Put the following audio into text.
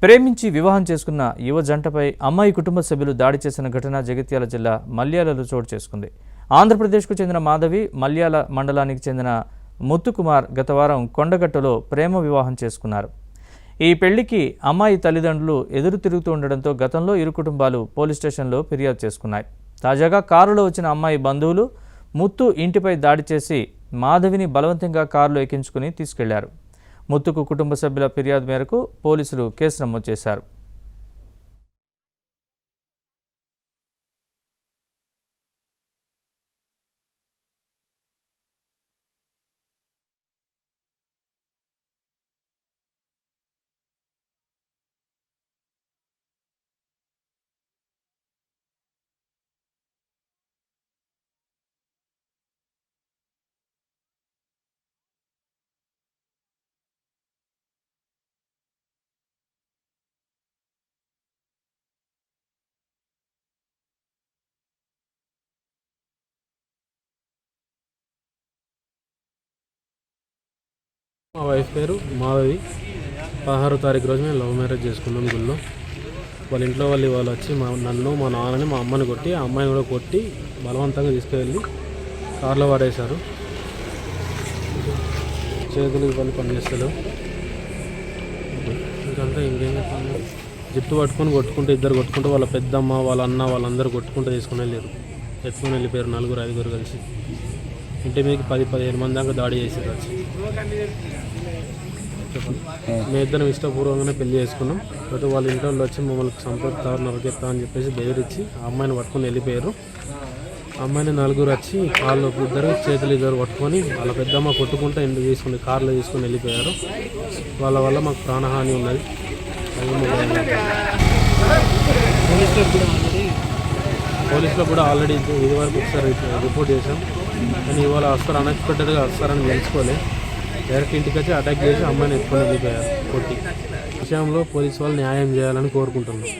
ప్రేమించి వివాహం చేసుకున్న యువ జంటపై అమ్మాయి కుటుంబ సభ్యులు దాడి చేసిన ఘటన జగిత్యాల జిల్లా మల్యాలలో చోటు చేసుకుంది. ఆంధ్రప్రదేశ్కు చెందిన మాధవి మల్యాల మండలానికి చెందిన ముత్తుకుమార్ గత వారం కొండగట్టులో ప్రేమ వివాహం చేసుకున్నారు. ఈ పెళ్లికి అమ్మాయి తల్లిదండ్రులు ఎదురు తిరుగుతూ ఉండడంతో గతంలో ఇరు కుటుంబాలు పోలీస్ స్టేషన్లో ఫిర్యాదు చేసుకున్నాయి. తాజాగా కారులో వచ్చిన అమ్మాయి బంధువులు ముత్తు ఇంటిపై దాడి చేసి మాధవిని బలవంతంగా కారులో ఎక్కించుకుని తీసుకెళ్లారు. ముత్తుకు కుటుంబ సభ్యుల ఫిర్యాదు మేరకు పోలీసులు కేసు నమోదు చేశారు. మా వైఫ్ పేరు మాధవి. 16వ తారీఖు రోజు మేము లవ్ మ్యారేజ్ చేసుకున్నాం గుళ్ళో. వాళ్ళ ఇంట్లో వాళ్ళు వచ్చి నన్ను మా నాన్నని మా అమ్మని కొట్టి ఆ అమ్మాయిని కూడా కొట్టి బలవంతంగా తీసుకువెళ్ళి కార్లో పడేశారు. చేతులు వాళ్ళు పనిచేస్తలేవు. ఇంకంతా ఇంకేం చెప్పాలి, జుట్టు కొట్టుకుంటూ ఇద్దరు కొట్టుకుంటూ వాళ్ళ పెద్దమ్మ వాళ్ళ అన్న వాళ్ళందరూ కొట్టుకుంటూ తీసుకుని వెళ్ళారు. ఎత్తుకొని వెళ్ళిపోయారు 4-5 కలిసి. ఇంటి మీదకి 10-15 మంది దాకా దాడి చేశారు. వచ్చి మేము ఇద్దరం ఇష్టపూర్వకంగానే పెళ్లి చేసుకున్నాం. కాబట్టి వాళ్ళ ఇంట్లో వచ్చి మమ్మల్ని సంపత్తారు నరకెత్తా అని చెప్పేసి బెదిరించి ఆ అమ్మాయిని పట్టుకొని వెళ్ళిపోయారు. అమ్మాయిని 4 వచ్చి కాళ్ళు చేతులు పట్టుకొని వాళ్ళ పెద్దమ్మ కొట్టుకుంటూ ఇంటికి తీసుకుని కార్లో తీసుకొని వెళ్ళిపోయారు. వాళ్ళ వల్ల మాకు ప్రాణహాని ఉన్నది. పోలీసులో కూడా ఆల్రెడీ ఇది వరకు ఒకసారి రిపోర్ట్ చేశాం. కానీ ఇవాళ వస్తారు, అన్ఎక్స్పెక్టెడ్గా వస్తారని తెలుసుకోలే. డైరెక్ట్ ఇంటికి వచ్చి అటాక్ చేసి అమ్మాయిని ఎత్తుకొని వెళ్ళిపోయారు కొట్టి. విషయంలో పోలీసు వాళ్ళు న్యాయం చేయాలని కోరుకుంటున్నాం.